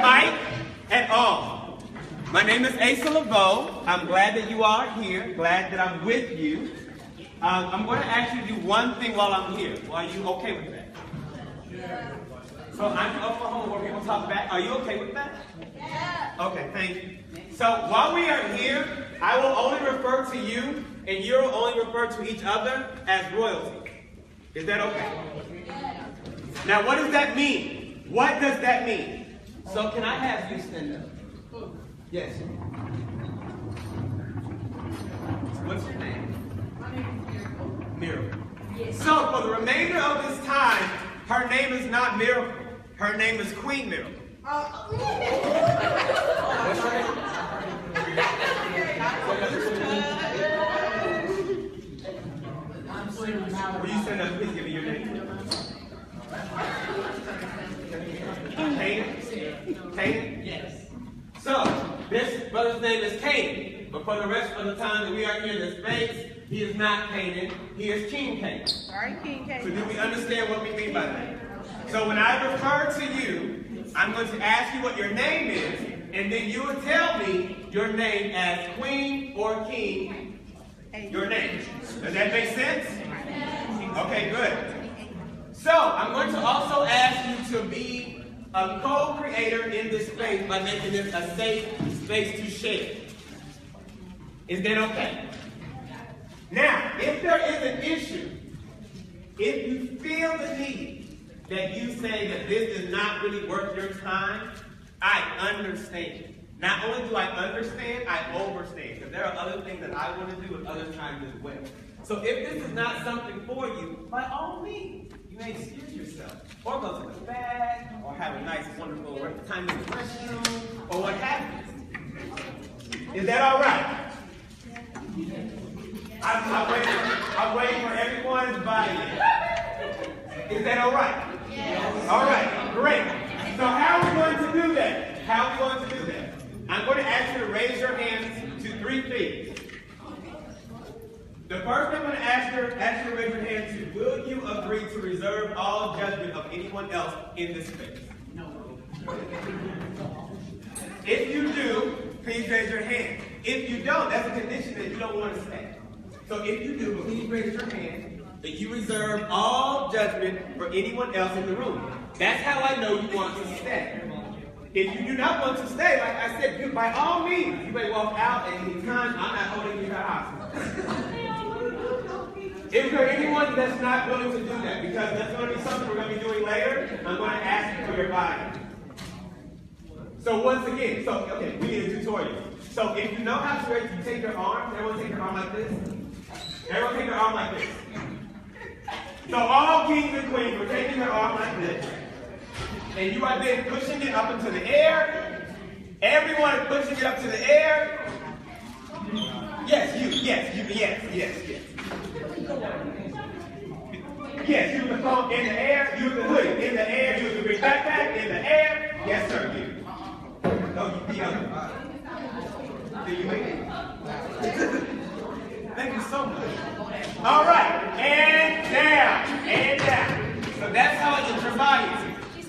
Mike at all. My name is Leveaux. I'm glad that you are here. Glad that I'm with you. I'm going to actually do one thing while I'm here. Are you okay with that? Yeah. So I'm in Oklahoma where people talk back. Are you okay with that? Yeah. Okay, thank you. So while we are here, I will only refer to you, and you'll only refer to each other as royalty. Is that okay? Yeah. Now, what does that mean? What does that mean? So can I have you stand up? Yes. What's your name? My name is Miracle. Miracle. Yes. So for the remainder of this time, her name is not Miracle. Her name is Queen Miracle. What's your name? Will you stand up? Please give me your name. Canaan? Yes. So, this brother's name is Canaan. But for the rest of the time that we are here in this space, he is not Canaan. He is King Canaan. Sorry, King Canaan. So do we understand what we mean by that? So when I refer to you, I'm going to ask you what your name is, and then you will tell me your name as Queen or King, your name. Does that make sense? Okay, good. So I'm going to also ask you to be a co-creator in this space by making this a safe space to share. Is that okay? Now, if there is an issue, if you feel the need that you say that this is not really worth your time, I understand. Not only do I understand, I overstand. Because there are other things that I want to do at other times as well. So if this is not something for you, by all means, you may excuse yourself. Or go to the back, or have a nice, wonderful time in the restroom, or what have you. Is that all right? I'm waiting for everyone's buy-in. Is that all right? Yes. All right, great. So how are we going to do that? How are we going to do that? I'm going to ask you to raise your hands to three things. The first I'm going to ask you to raise your hand to, will you agree to reserve all judgment of anyone else in this space? No. If you do, please raise your hand. If you don't, that's a condition that you don't want to stay. So if you do, please raise your hand that you reserve all judgment for anyone else in the room. That's how I know you want to stay. If you do not want to stay, like I said, by all means, you may walk out at any time. I'm not holding you hostage. Is there anyone that's not willing to do that? Because that's going to be something we're going to be doing later. I'm going to ask you for your body. So once again, okay, we need a tutorial. So if you know how to raise, you take your arms. Everyone take your arm like this. Everyone take their arm like this. So all kings and queens are taking their arm like this. And you are then pushing it up into the air. Everyone is pushing it up to the air. Yes. Yes, you the phone in the air, you the hoodie in the air, you the green backpack in the air. Yes, sir, you. No, you the other. Did you make it? Thank you so much. All right, and down. So that's how I get your body.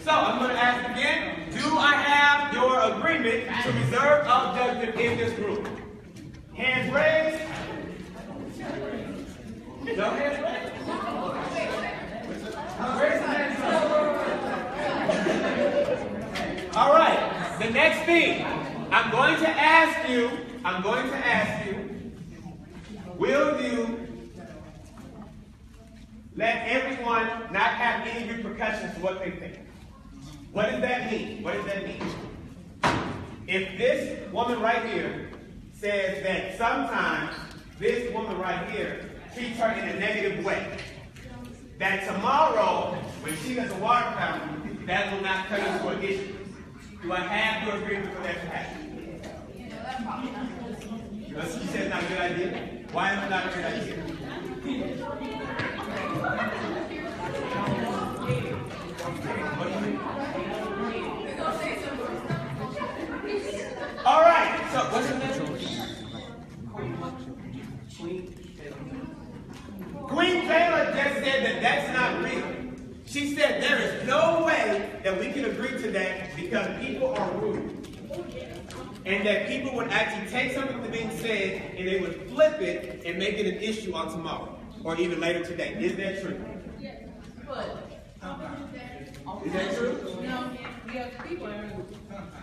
So I'm going to ask again, do I have your agreement to reserve all judgment in this group? Hands raised. No hands raised. Raise the hands up. All right, the next thing, I'm going to ask you, will you let everyone not have any repercussions to what they think? What does that mean? If this woman right here says that sometimes this woman right here treats her in a negative way, that tomorrow, when she does a water fountain, that will not turn into an issue. Do I have your agreement for that to happen? You said it's not a good idea? Why is it not a good idea? What do you mean? All right, so what's her name? Queen Taylor just said that that's not real. She said there is no way that we can agree to that because people are rules. and that people would actually take something that's being said and they would flip it and make it an issue on tomorrow or even later today. Is that true? Yes. But Is that true? no, yes, people are rude.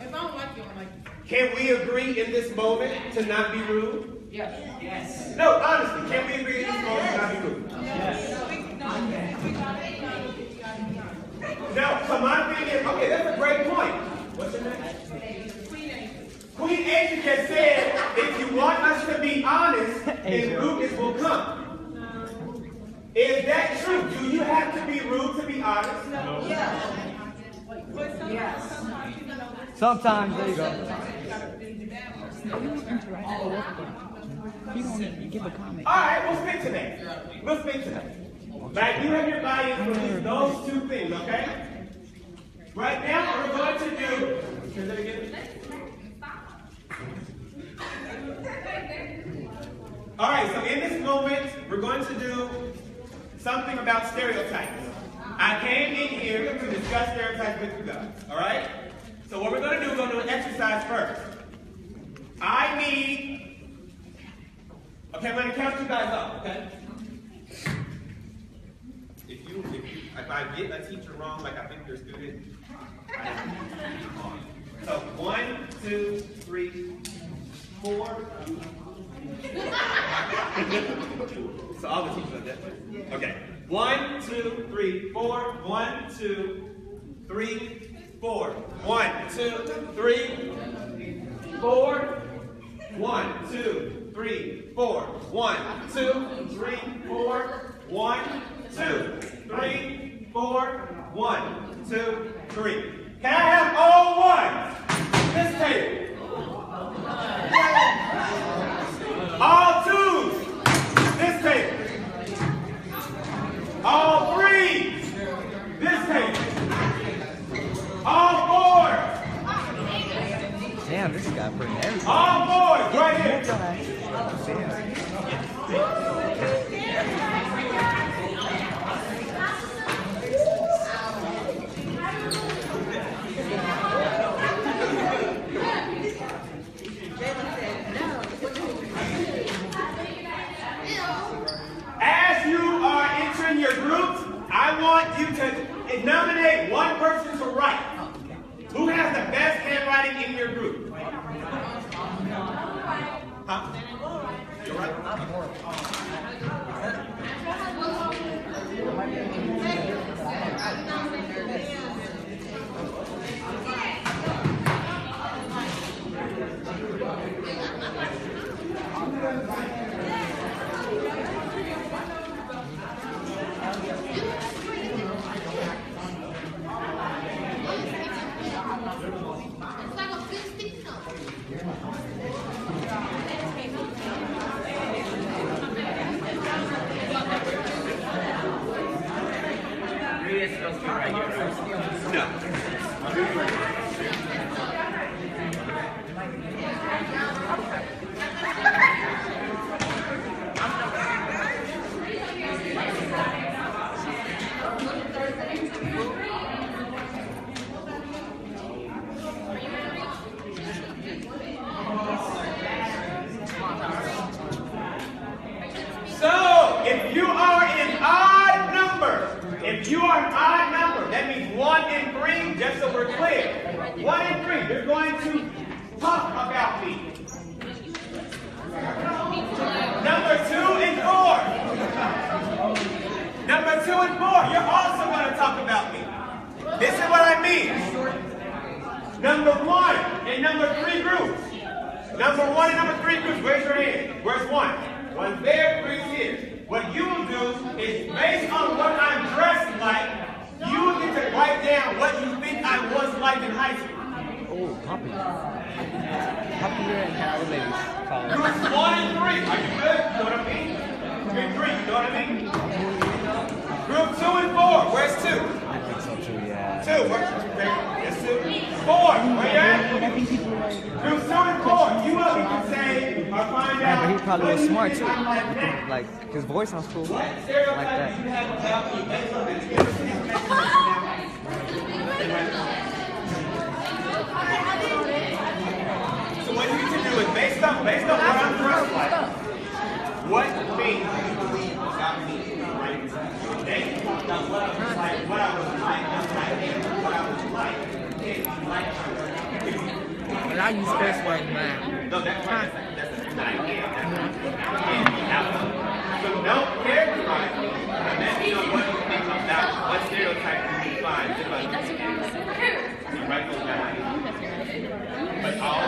If I don't like you, I don't like you. Can we agree in this moment to not be rude? Yes. Yes. No, honestly, can we agree in this moment to not be rude? Yes. No, so my thing is, okay, that's a great point. What's your name? Queen Asia just said, if you want us to be honest, then rudeness will come. Is that true? Do you have to be rude to be honest? No. Yes. Yes. Sometimes, there you go. You don't give a comment. All right, we'll speak to that. We'll speak to that. Like, you have your buy-in for those two things, okay? Right now, what we're going to do. Say that again. All right, so in this moment, we're going to do something about stereotypes. I came in here to discuss stereotypes with you guys, all right? So what we're going to do, we're going to do an exercise first. I need... Okay, I'm going to count you guys up, okay? If I get a teacher wrong, like I think you're a student, so 1, 2, 3, 4. So all the teachers are that way. Okay. 1, 2, 3, 4. 1, 2, 3, 4. 1, 2, 3, 4. 1, 2, 3, 4. 1, 2, 3, 4. 1, 2, 3, 4. 1, 2, 3. Can I have all ones? This table. All twos. This table. All threes. This table. All fours. Damn, this guy putting everything. All fours right here. As you are entering your groups, I want you to nominate one person to write. Who has the best handwriting in your group? Huh? You're right. If you are an odd number, that means 1 and 3, just so we're clear. 1 and 3, you're going to talk about me. Number 2 and 4. Number 2 and 4, you're also going to talk about me. This is what I mean. Number 1 and number 3 groups. Number 1 and number 3 groups, raise your hand. Where's 1? 1's there, 3's here. What you will do is, based on what I'm dressed like, you will get to write down what you think I was like in high school. Oh, popular. Popular in how ladies call it. Groups 1 and 3, are you good? You know what I mean? Group 3, you know what I mean? Group 2 and 4, where's 2? I think so too, yeah. 2, where's 2? Yes, 2. 4, where you at? Group 2 and 4, you will get to say or find out. But he probably was smart too. Like, Like, his voice sounds cool. what Like stereotype that. do you have about me based on this? You ever seen this message now? So based on what I'm dressed like, what things do you believe about me? Right? Then you talk about what I was like, what I was like, what I was like. If you like Well, I use first word mine. no, that's right. That's an idea. So don't characterize me. And then you know what you think about what stereotype you find. You write those down. But all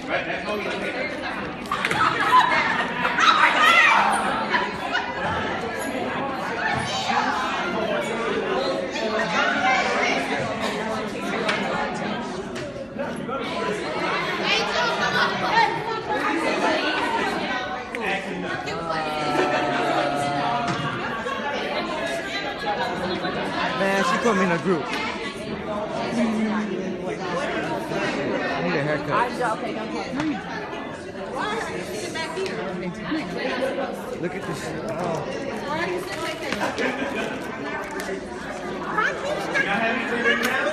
right, that's all you think. Man, she put me in a group. I need a haircut. Why are you sitting back here? Look at this. Oh. Why are you sitting back there? Y'all have anything written down?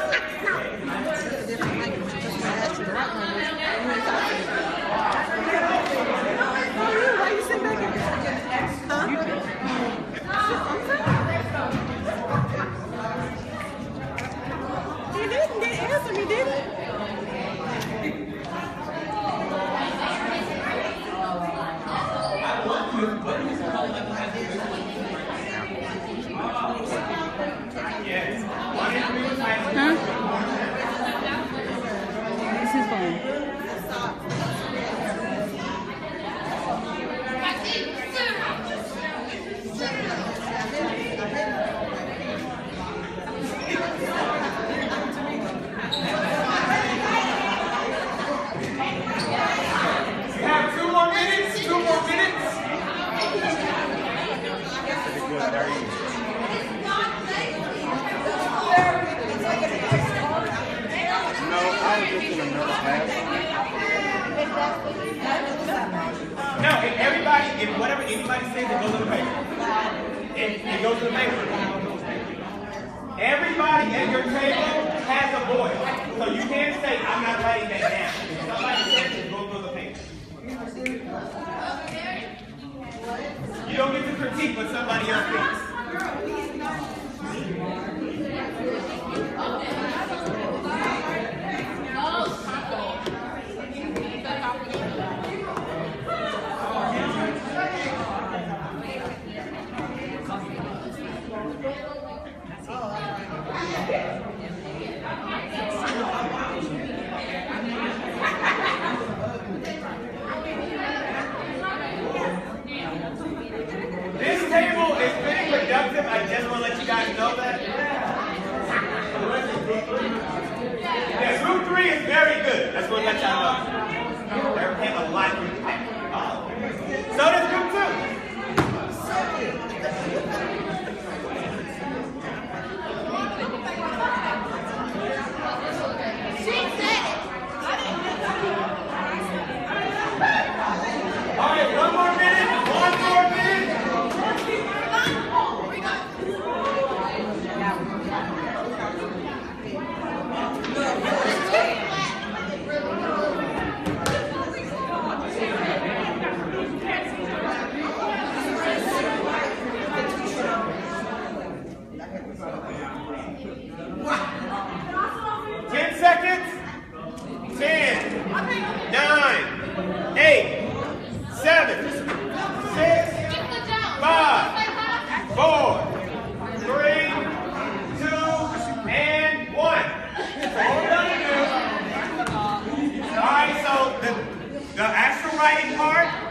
Why are you sitting back here? Huh? He didn't answer me, did he? Yes. Huh? This is fun. You have 2 more minutes. 2 more minutes. No, if whatever anybody says, it goes to the paper. It goes to the paper. Everybody at your table has a voice. So you can't say, I'm not writing that down. If somebody says it, goes to the paper. You don't get to critique what somebody else thinks. This table is pretty productive. I just want to let you guys know that. Yeah, group 3 is very good. That's what I let y'all know. There came a lot of so does group 2. All right, 1 more minute. 1 more minute.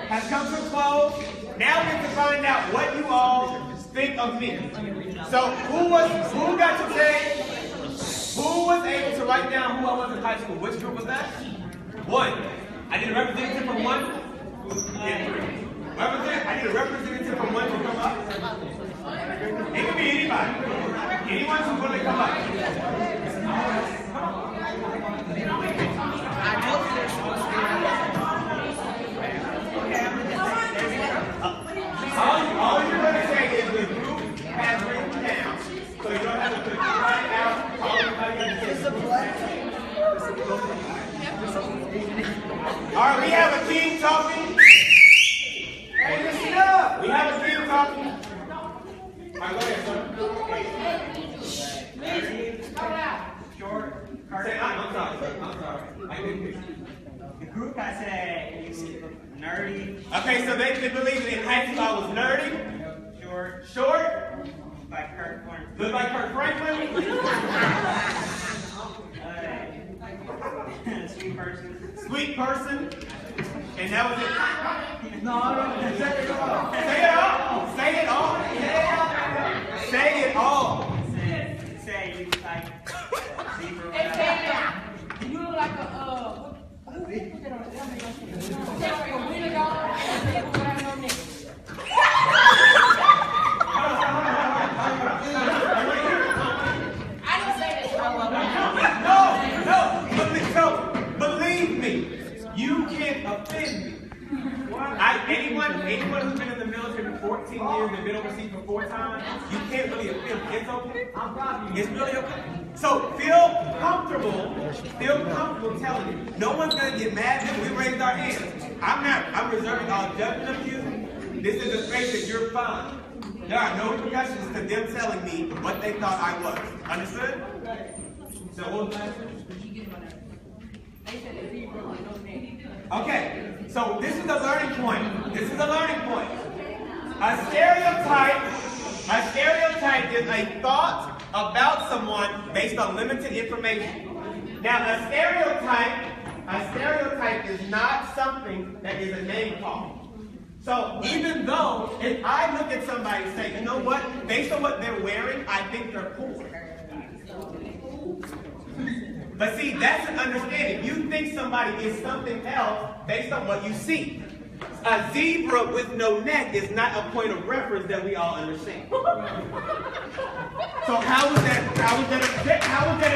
has come to a close. Now we have to find out what you all think of me. So who got to say, who was able to write down who I was in high school? Which group was that? 1. I did a representative from 1. Yeah, 3. I need a representative from 1 to come up. It can be anybody. Anyone who's going to come up. All you're going to say is the group has written Okay, so they believe that in high school I was nerdy. Short. Like Kirk Franklin. Look like Kirk Franklin. Sweet person. Sweet person. And that was it. No. Say it all. Say it all. Say it all. Say you like zebra. You look like a wheelie dog. No, believe me, you can't offend me. Anyone who's been in the military for 14 years and been overseas for 4 times, you can't really offend me. It's okay. It's really okay. So feel comfortable telling you. No one's gonna get mad that we raised our hands. I'm reserving all judgment of you. This is a space that you're fine. There are no repercussions to them telling me what they thought I was. Understood? So what was that? Okay, so this is a learning point. A stereotype is a thought about someone based on limited information. Now, a stereotype is not something that is a name call. So even though if I look at somebody and say, you know what, based on what they're wearing, I think they're poor. But see, that's an understanding. You think somebody is something else based on what you see. A zebra with no neck is not a point of reference that we all understand. So how is that a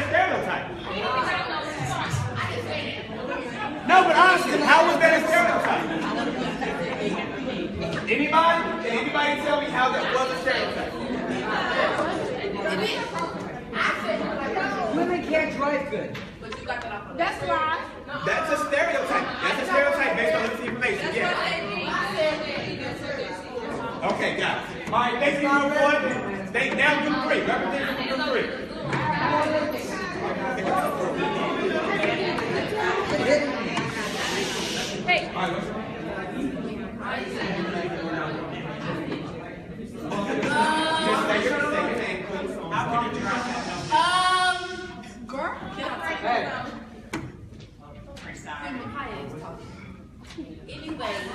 stereotype? No, but honestly, how is that a stereotype? Anybody? Can anybody tell me how that was a stereotype? Women can't drive good. That's why. That's a stereotype. That's a stereotype based on limited information. Yeah. Okay, got it. All right, next group 1. Stay down group 3. Represent group 3. Hey. All right, what's Girl. Hey. Anyways,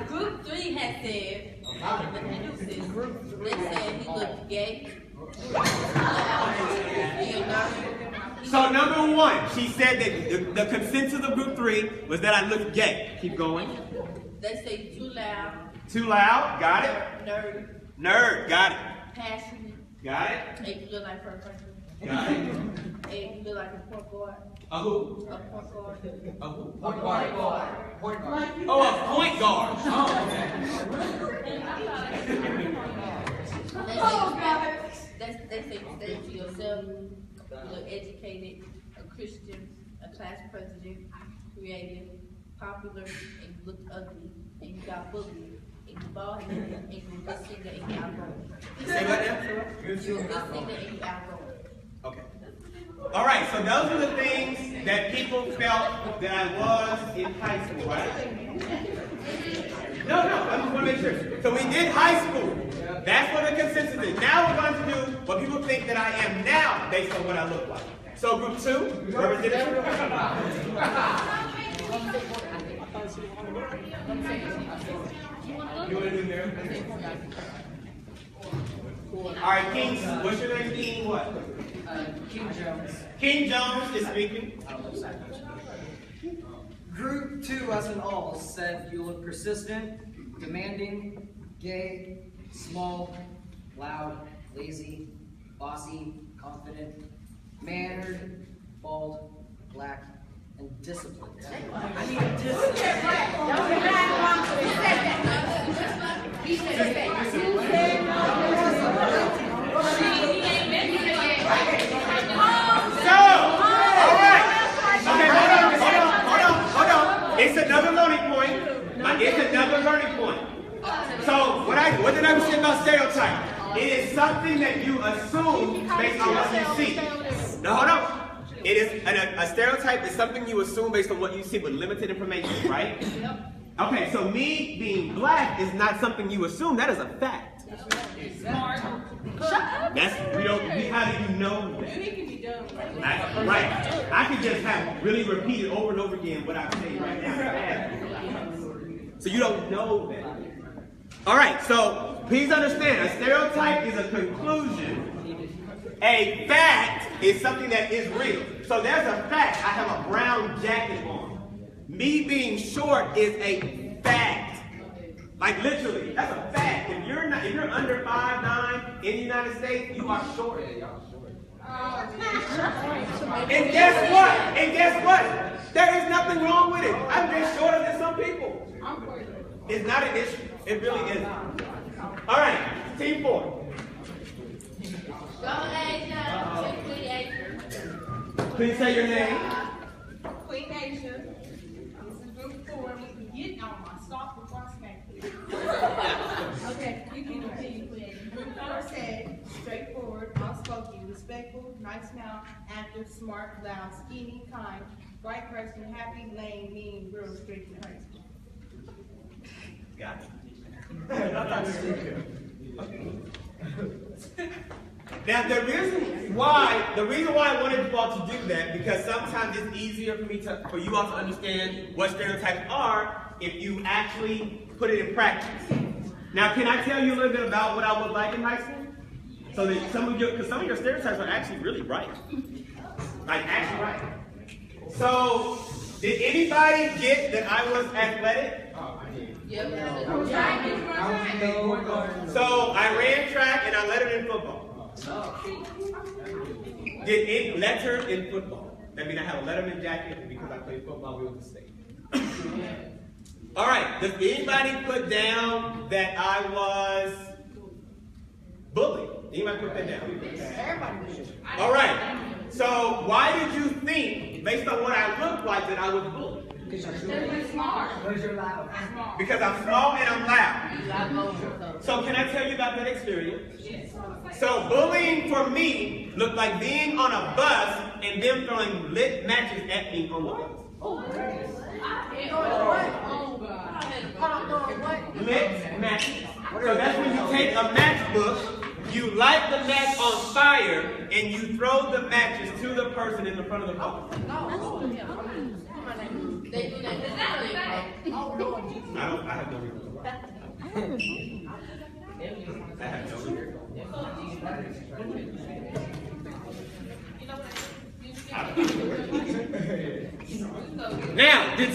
Group 3 had said, they said he looked gay. So number 1, she said that the consensus of group 3 was that I looked gay. Keep going. They say too loud. Too loud. Got it. Nerd. Got it. Passionate. Got it. And you look like Kirk Franklin. Got it. And you look like a point guard. A who? A point guard. A who? Point guard. Oh, a point guard. Oh, okay. They say stay to yourself. You look educated, a Christian, a class president, creative, popular, and you look ugly, and you got bullied, and you bald headed, and you're a good singer, and you outgoing. Say what now? You're a good singer, and you outgoing. Okay. All right, so those are the things that people felt that I was in high school, right? No, I just want to make sure. So we did high school. That's what the consensus is. Now we're going to do what people think that I am now based on what I look like. So group 2, representative. You want to do there? All right, King, what's your name? King what? King Jones. King Jones is speaking. Group 2 as an all said you look persistent, demanding, gay, small, loud, lazy, bossy, confident, mannered, bald, black, and disciplined. I mean, It's another learning point. So what did I say about stereotype? It is something that you assume based on what you see. No, hold on. It is a stereotype is something you assume based on what you see with limited information, right? Okay, so me being black is not something you assume. That is a fact. That's how do you know that? And it can be done. Right. I could just have really repeated over and over again what I'm saying right now. So you don't know that. All right, so please understand, a stereotype is a conclusion. A fact is something that is real. So there's a fact. I have a brown jacket on. Me being short is a fact. Like literally, that's a fact. If you're under 5'9" in the United States, you are short. And guess what? There is nothing wrong with it. I'm just shorter than some people. It's not an issue. It really isn't. All right, team 4. Go Asia, Queen Asia. Please say your name. Queen Asia. This is group 4. We can get on my soft before I smack you. Okay, you can continue, Queen Asia. Group 4 said, straightforward, outspoken, respectful, nice mouth, active, smart, loud, scheming, kind, bright person, happy, lame, mean, real, straight to high school. Got it. Now the reason why I wanted you all to do that, because sometimes it's easier for you all to understand what stereotypes are if you actually put it in practice. Now, can I tell you a little bit about what I was like in high school? So that some of your stereotypes are actually really right. Like actually right. So, did anybody get that I was athletic? So I ran track and I lettered in football. Did it letter in football? That means I have a letterman jacket because I played football with the state. All right. Does anybody put down that I was bullied? Anybody put that down? All right. So why did you think, based on what I looked like, that I was bullied? Because you're smart. Because I'm small and I'm loud. So can I tell you about that experience? Yes. So bullying for me looked like being on a bus and them throwing lit matches at me on the bus. Lit matches. So that's when you take a matchbook, you light the match on fire, and you throw the matches to the person in the front of the bus. They do that. I have no reason. I have no reason. Now, did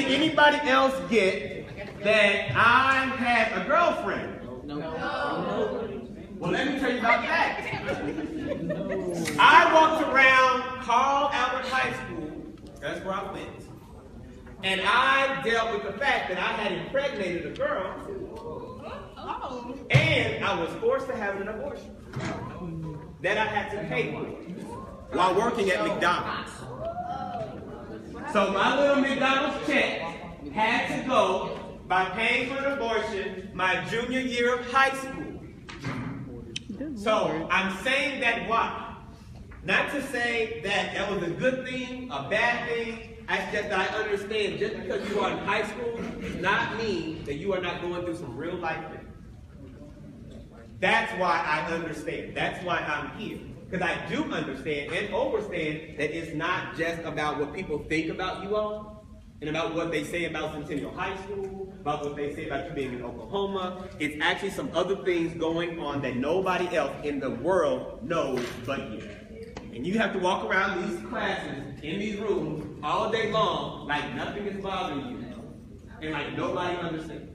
anybody else get that I had a girlfriend? No. Well, let me tell you about that. I walked around Carl Albert High School, that's where I went, and I dealt with the fact that I had impregnated a girl, and I was forced to have an abortion that I had to pay for while working at McDonald's. So my little McDonald's check had to go by paying for an abortion my junior year of high school. So I'm saying that why? Not to say that that was a good thing, a bad thing. It's just that I understand just because you are in high school does not mean that you are not going through some real life things. That's why I understand. That's why I'm here. Because I do understand and understand that it's not just about what people think about you all and about what they say about Centennial High School, about what they say about you being in Oklahoma. It's actually some other things going on that nobody else in the world knows but you. And you have to walk around these classes, in these rooms, all day long, like nothing is bothering you. And like nobody understands.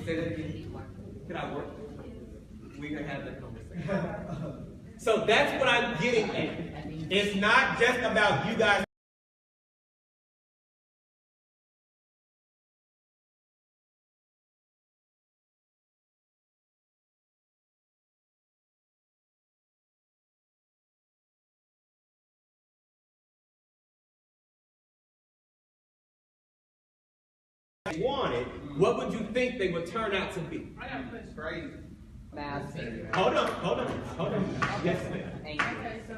Say that again. Can I work? We can have that conversation. So that's what I'm getting at. It's not just about you guys. Wanted, what would you think they would turn out to be? I got a question. Crazy. Hold on. Yes, ma'am. Okay, so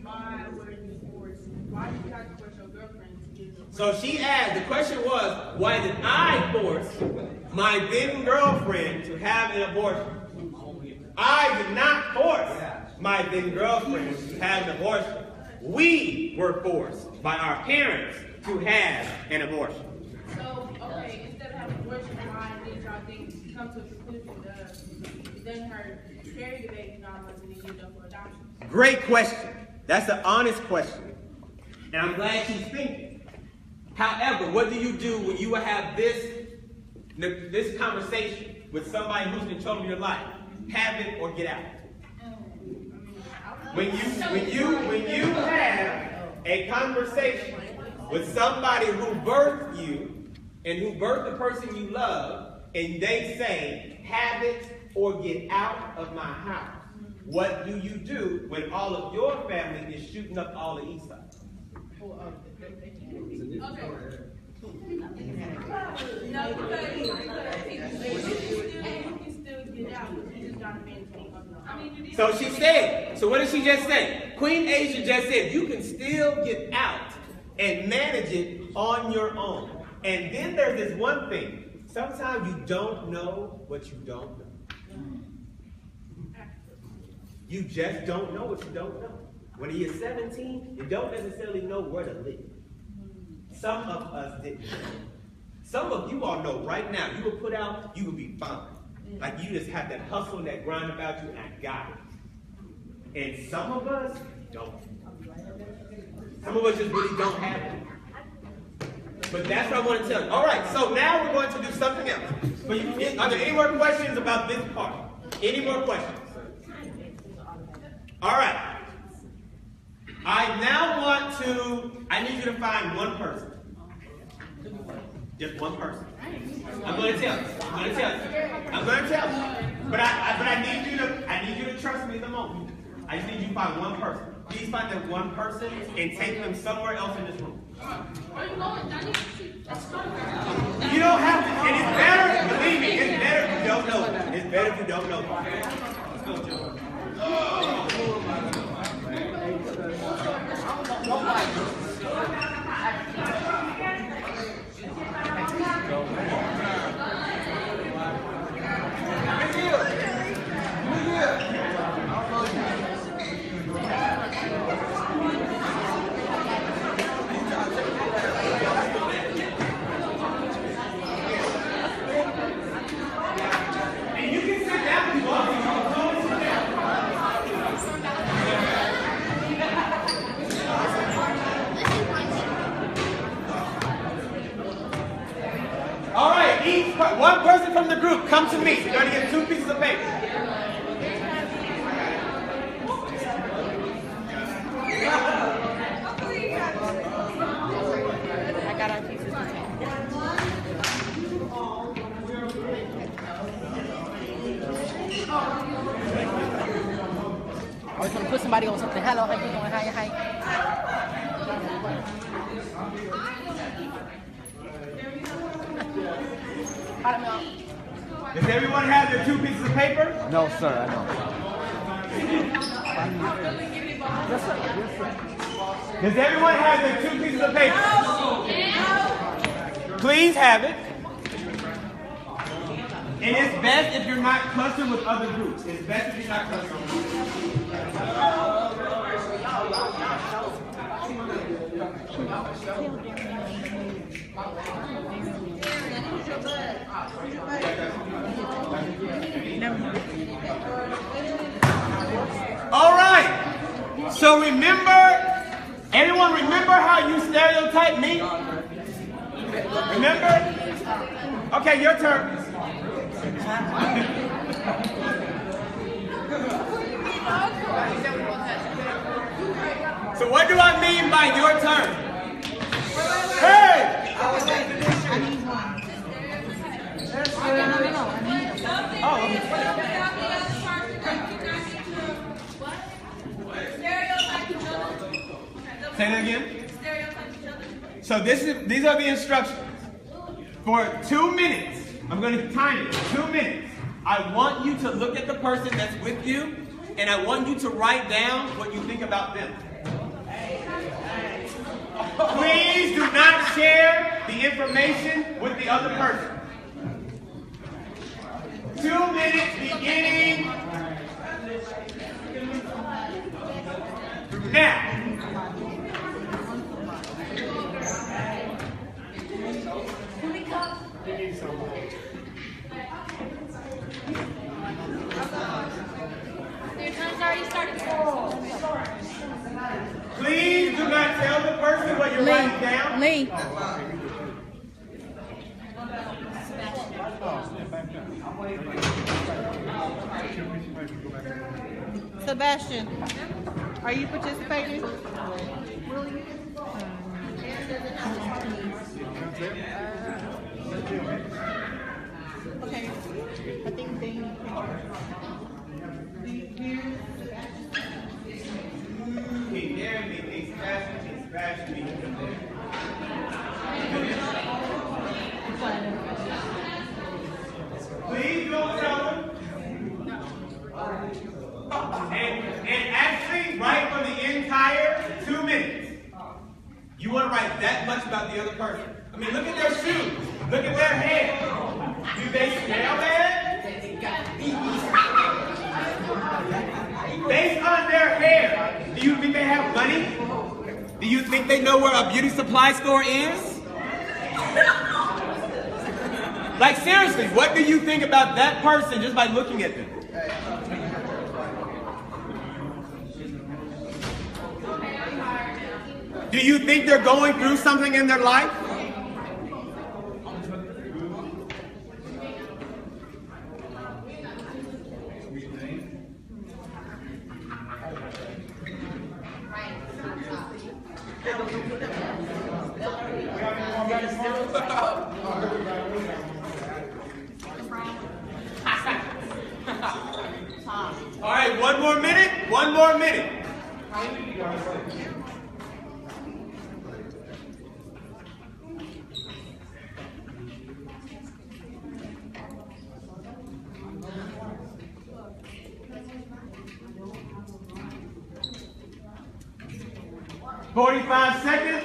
why were you forced? Why did you have to force your girlfriend to give the So she asked, the question was, why did I force my then girlfriend to have an abortion? I did not force my then girlfriend to have an abortion. We were forced by our parents to have an abortion. So, okay, instead of having abortion, why did y'all think come to a conclusion that it doesn't hurt to carry the baby not until you get up for adoption? Great question. That's an honest question. And I'm glad she's thinking. However, what do you do when you have this conversation with somebody who's in control of your life? Have it or get out. When you have a conversation with somebody who birthed you and who birthed the person you love, and they say, have it or get out of my house, what do you do when all of your family is shooting up all the east side? No, because you can still get out. You just gotta maintain. So she said, so what did she just say? Queen Asia just said, you can still get out and manage it on your own. And then there's this one thing. Sometimes you don't know what you don't know. You just don't know what you don't know. When you're 17, you don't necessarily know where to live. Some of us didn't. Some of you all know right now, you will put out, you will be fine. Like you just have that hustle and that grind about you, and I got it. And some of us don't. Some of us just really don't have it. But that's what I want to tell you. All right, so now we're going to do something else. But are there any more questions about this part? Any more questions? All right. I now I need you to find one person. Just one person. I'm going to tell you. But I need you to trust me in the moment. I just need you to find one person. Please find that one person and take them somewhere else in this room. You don't have to, and it's better, believe me, it's better if you don't know them. It's better if you don't know them. Let's go, Joe. And you can sit down if you want to. All right, one person from the group, come to me. You're going to get 2 pieces of paper. I got our pieces of paper. I was going to put somebody on something. Hello, how you doing? Hi. Does everyone have their 2 pieces of paper? No, sir, I don't. Yes, sir. Yes, sir. Does everyone have their 2 pieces of paper? Please have it. And it's best if you're not clustered with other groups. It's best if you're not clustered with other All right. So everyone remember how you stereotype me? Remember? Okay, your turn. So what do I mean by your turn? Hey! Say that again. So these are the instructions. For 2 minutes, I'm going to time it. 2 minutes. I want you to look at the person that's with you, and I want you to write down what you think about them. Please do not share the information with the other person. 2 minutes beginning now. Your time's already started. Please do not tell the person what you're writing down. Lee. Sebastian, are you participating? Okay. I think they He dared me, he scratched me. Please don't tell them. And actually write for the entire 2 minutes. You want to write that much about the other person. I mean, look at their shoes. Look at their hair. Do they smell bad? Based on their hair, do you think they have money? Do you think they know where a beauty supply store is? Like seriously, what do you think about that person just by looking at them? Do you think they're going through something in their life? All right, one more minute. One more minute. 45 seconds.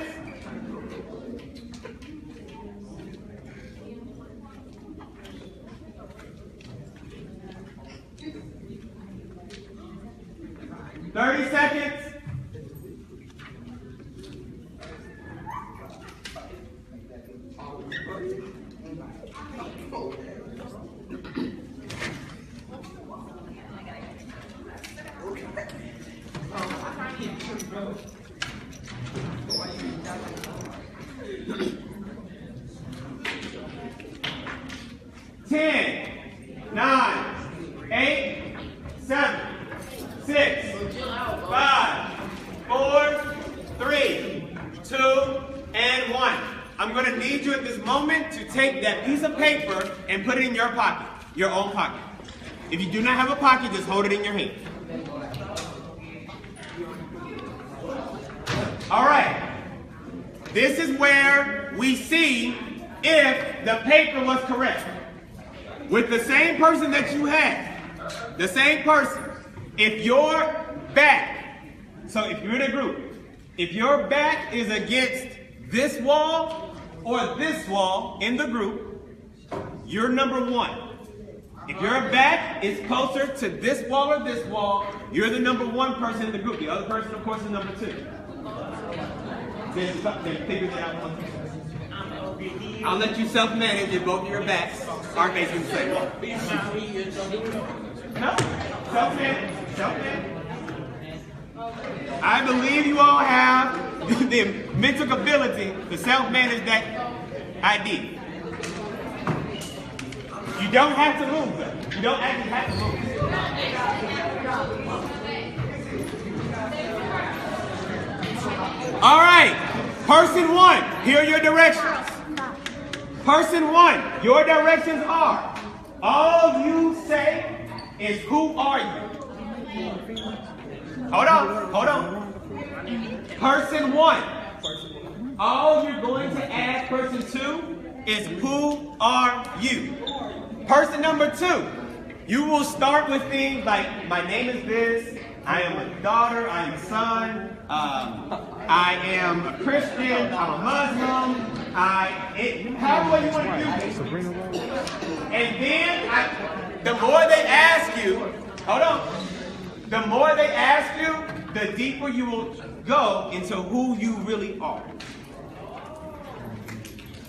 Thirty seconds. Ten, 9, 8, 7, 6, 5, 4, 3, 2, and 1. I'm going to need you at this moment to take that piece of paper and put it in your pocket, your own pocket. If you do not have a pocket, just hold it in your hand. All right. This is where we see if the paper was correct. With the same person that you had, the same person, if your back, so if you're in a group, if your back is against this wall or this wall in the group, you're number 1. If your back is closer to this wall or this wall, you're the number 1 person in the group. The other person, of course, is number 2. Then figure that out once. I'll let you self-manage if both of your backs are facing the same wall. No, self-manage, self-manage. I believe you all have the mental ability to self-manage that idea. You don't have to move though. You don't actually have to move. All right, person 1, here are your directions. Person 1, your directions are, all you say is, who are you? Hold on. Person 1, all you're going to ask person 2 is, who are you? Person number 2, you will start with things like, my name is this, I am a daughter, I am a son, I am a Christian, I'm a Muslim, however you want to use it. And then, the more they ask you, hold on, the more they ask you, the deeper you will go into who you really are.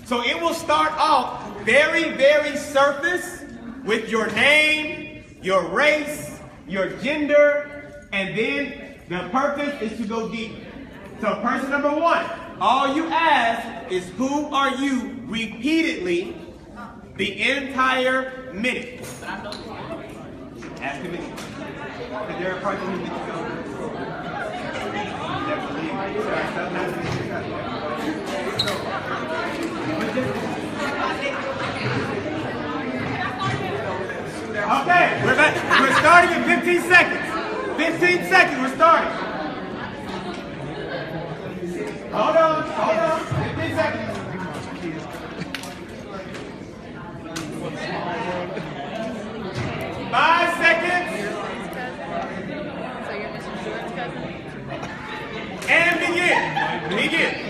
So it will start off very, very surface with your name, your race, your gender, and then the purpose is to go deeper. So person number one, all you ask is who are you repeatedly the entire minute. Ask him again. Is there a part that you need to go? Okay, we're back. We're starting in 15 seconds. 15 seconds, we're starting. Hold on. 15 seconds. Five seconds. And begin.